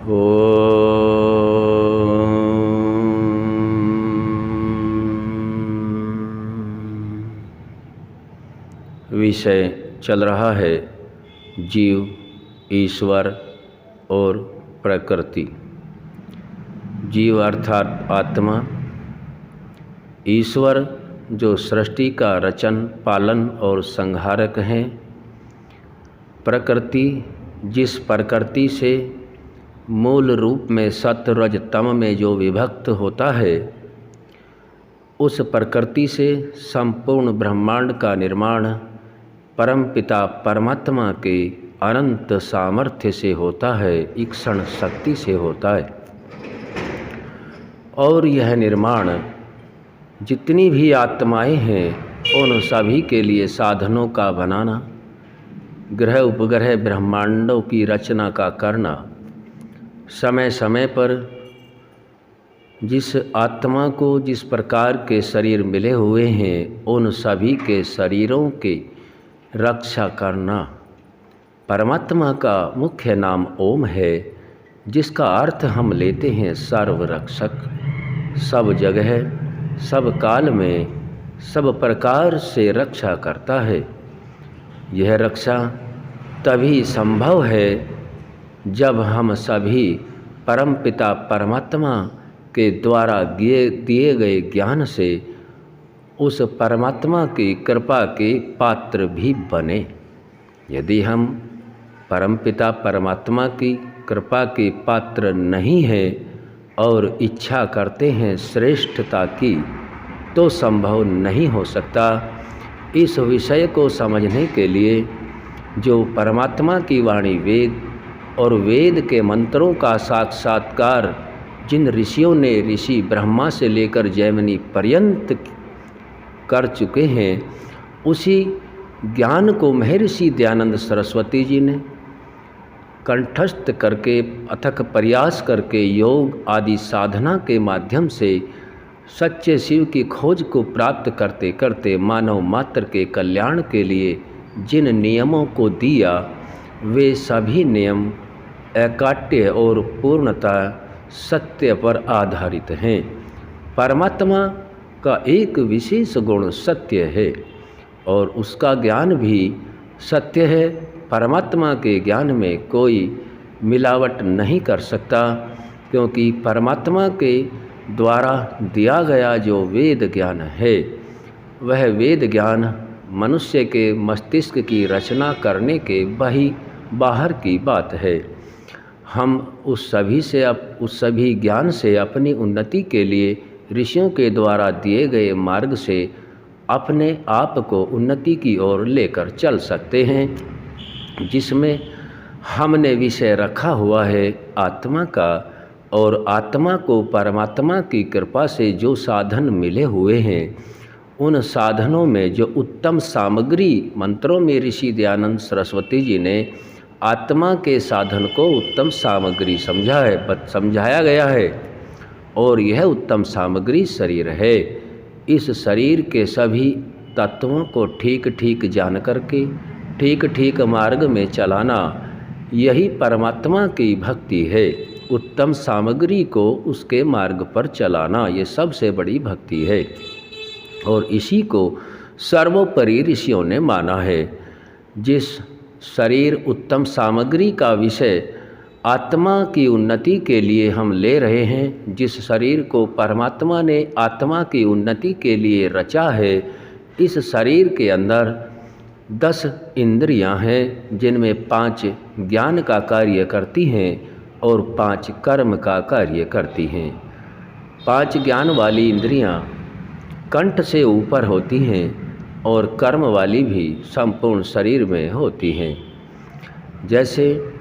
ओ विषय चल रहा है जीव, ईश्वर और प्रकृति। जीव अर्थात आत्मा, ईश्वर जो सृष्टि का रचन, पालन और संहारक हैं, प्रकृति जिस प्रकृति से मूल रूप में सत्व रज तम में जो विभक्त होता है, उस प्रकृति से संपूर्ण ब्रह्मांड का निर्माण परमपिता परमात्मा के अनंत सामर्थ्य से होता है, ईक्षण शक्ति से होता है। और यह निर्माण जितनी भी आत्माएं हैं उन सभी के लिए साधनों का बनाना, ग्रह उपग्रह ब्रह्मांडों की रचना का करना, समय समय पर जिस आत्मा को जिस प्रकार के शरीर मिले हुए हैं उन सभी के शरीरों के रक्षा करना। परमात्मा का मुख्य नाम ओम है, जिसका अर्थ हम लेते हैं सर्वरक्षक। सब जगह, सब काल में, सब प्रकार से रक्षा करता है। यह रक्षा तभी संभव है जब हम सभी परमपिता परमात्मा के द्वारा दिए गए ज्ञान से उस परमात्मा की कृपा के पात्र भी बने। यदि हम परमपिता परमात्मा की कृपा के पात्र नहीं हैं और इच्छा करते हैं श्रेष्ठता की, तो संभव नहीं हो सकता। इस विषय को समझने के लिए जो परमात्मा की वाणी वेद और वेद के मंत्रों का साक्षात्कार जिन ऋषियों ने, ऋषि ब्रह्मा से लेकर जैमिनी पर्यंत कर चुके हैं, उसी ज्ञान को महर्षि दयानंद सरस्वती जी ने कंठस्थ करके, अथक प्रयास करके, योग आदि साधना के माध्यम से सच्चे शिव की खोज को प्राप्त करते करते मानव मात्र के कल्याण के लिए जिन नियमों को दिया, वे सभी नियम एकाट्य और पूर्णतः सत्य पर आधारित हैं। परमात्मा का एक विशेष गुण सत्य है और उसका ज्ञान भी सत्य है। परमात्मा के ज्ञान में कोई मिलावट नहीं कर सकता, क्योंकि परमात्मा के द्वारा दिया गया जो वेद ज्ञान है, वह वेद ज्ञान मनुष्य के मस्तिष्क की रचना करने के बाहर की बात है। हम उस सभी ज्ञान से अपनी उन्नति के लिए ऋषियों के द्वारा दिए गए मार्ग से अपने आप को उन्नति की ओर लेकर चल सकते हैं, जिसमें हमने विषय रखा हुआ है आत्मा का। और आत्मा को परमात्मा की कृपा से जो साधन मिले हुए हैं, उन साधनों में जो उत्तम सामग्री मंत्रों में ऋषि दयानंद सरस्वती जी ने आत्मा के साधन को उत्तम सामग्री समझाया गया है। और यह उत्तम सामग्री शरीर है। इस शरीर के सभी तत्वों को ठीक ठीक जान करके ठीक ठीक मार्ग में चलाना, यही परमात्मा की भक्ति है। उत्तम सामग्री को उसके मार्ग पर चलाना, ये सबसे बड़ी भक्ति है। और इसी को सर्वोपरि ऋषियों ने माना है। जिस शरीर उत्तम सामग्री का विषय आत्मा की उन्नति के लिए हम ले रहे हैं, जिस शरीर को परमात्मा ने आत्मा की उन्नति के लिए रचा है, इस शरीर के अंदर 10 इंद्रियां हैं, जिनमें 5 ज्ञान का कार्य करती हैं और 5 कर्म का कार्य करती हैं। 5 ज्ञान वाली इंद्रियां कंठ से ऊपर होती हैं और कर्म वाली भी संपूर्ण शरीर में होती हैं। जैसे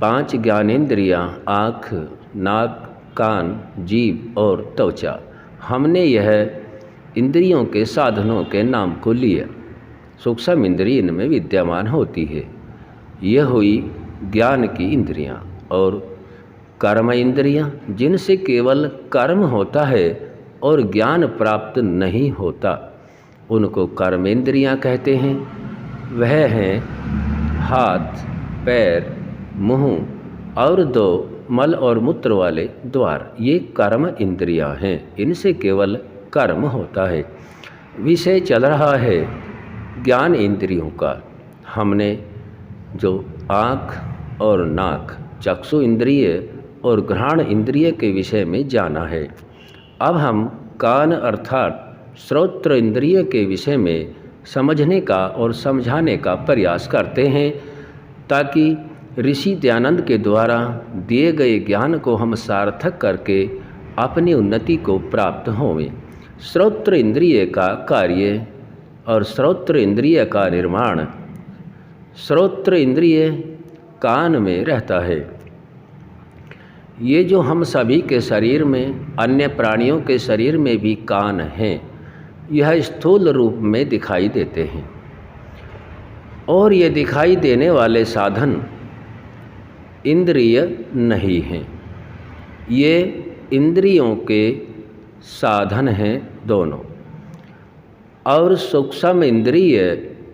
5 ज्ञानेंद्रियां आँख, नाक, कान, जीभ और त्वचा, हमने यह इंद्रियों के साधनों के नाम को लिया। सूक्ष्म इंद्रिय इनमें विद्यमान होती है। यह हुई ज्ञान की इंद्रियां। और कर्म इंद्रियां, जिनसे केवल कर्म होता है और ज्ञान प्राप्त नहीं होता, उनको कर्मेंद्रियां कहते हैं। वह हैं हाथ, पैर, मुँह, और 2 मल और मूत्र वाले द्वार, ये कर्म इंद्रियां हैं। इनसे केवल कर्म होता है। विषय चल रहा है ज्ञान इंद्रियों का। हमने जो आँख और नाक, चक्षु इंद्रिय और घ्राण इंद्रिय के विषय में जाना है। अब हम कान अर्थात श्रोत्र इंद्रिय के विषय में समझने का और समझाने का प्रयास करते हैं, ताकि ऋषि दयानंद के द्वारा दिए गए ज्ञान को हम सार्थक करके अपनी उन्नति को प्राप्त होवें। श्रोत्र इंद्रिय का कार्य और श्रोत्र इंद्रिय का निर्माण, श्रोत्र इंद्रिय कान में रहता है। ये जो हम सभी के शरीर में, अन्य प्राणियों के शरीर में भी कान हैं, यह स्थूल रूप में दिखाई देते हैं। और ये दिखाई देने वाले साधन इंद्रिय नहीं हैं, ये इंद्रियों के साधन हैं दोनों। और सूक्ष्म इंद्रिय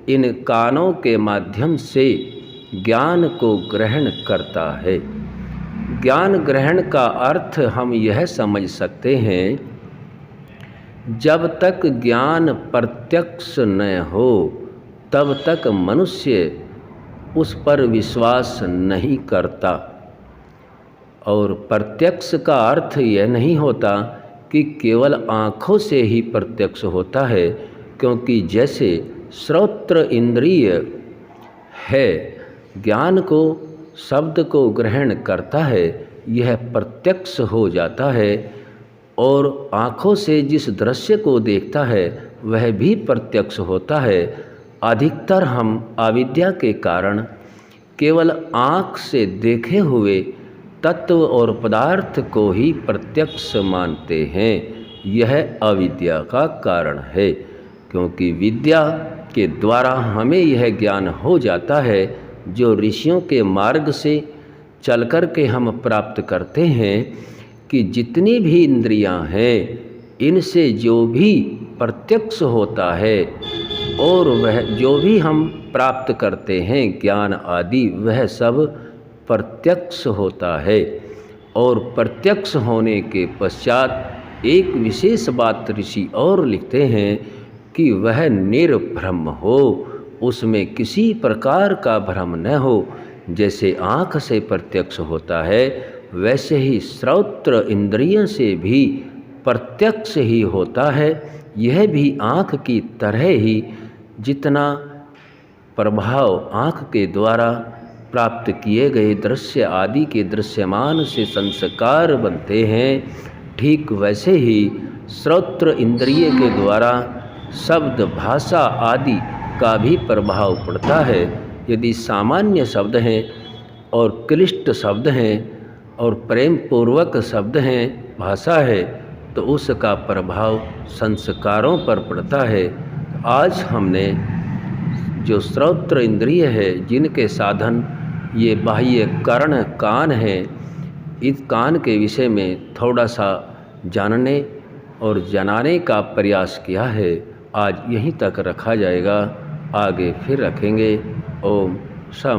इन कानों के माध्यम से ज्ञान को ग्रहण करता है। ज्ञान ग्रहण का अर्थ हम यह समझ सकते हैं, जब तक ज्ञान प्रत्यक्ष न हो तब तक मनुष्य उस पर विश्वास नहीं करता। और प्रत्यक्ष का अर्थ यह नहीं होता कि केवल आँखों से ही प्रत्यक्ष होता है, क्योंकि जैसे श्रोत्र इंद्रिय है, ज्ञान को, शब्द को ग्रहण करता है, यह प्रत्यक्ष हो जाता है। और आँखों से जिस दृश्य को देखता है वह भी प्रत्यक्ष होता है। अधिकतर हम अविद्या के कारण केवल आँख से देखे हुए तत्व और पदार्थ को ही प्रत्यक्ष मानते हैं। यह अविद्या का कारण है, क्योंकि विद्या के द्वारा हमें यह ज्ञान हो जाता है जो ऋषियों के मार्ग से चलकर के हम प्राप्त करते हैं, कि जितनी भी इंद्रियां हैं इनसे जो भी प्रत्यक्ष होता है और वह जो भी हम प्राप्त करते हैं ज्ञान आदि, वह सब प्रत्यक्ष होता है। और प्रत्यक्ष होने के पश्चात एक विशेष बात ऋषि और लिखते हैं कि वह निर्भ्रम हो, उसमें किसी प्रकार का भ्रम न हो। जैसे आँख से प्रत्यक्ष होता है, वैसे ही श्रोत्र इंद्रियों से भी प्रत्यक्ष ही होता है। यह भी आँख की तरह ही जितना प्रभाव आँख के द्वारा प्राप्त किए गए दृश्य आदि के दृश्यमान से संस्कार बनते हैं, ठीक वैसे ही श्रोत्र इंद्रिय के द्वारा शब्द, भाषा आदि का भी प्रभाव पड़ता है। यदि सामान्य शब्द हैं और क्लिष्ट शब्द हैं और प्रेम पूर्वक शब्द हैं, भाषा है, तो उसका प्रभाव संस्कारों पर पड़ता है। आज हमने जो श्रोत्र इंद्रिय है, जिनके साधन ये बाह्य कर्ण कान है, इस कान के विषय में थोड़ा सा जानने और जनाने का प्रयास किया है। आज यहीं तक रखा जाएगा, आगे फिर रखेंगे। ओम शांति।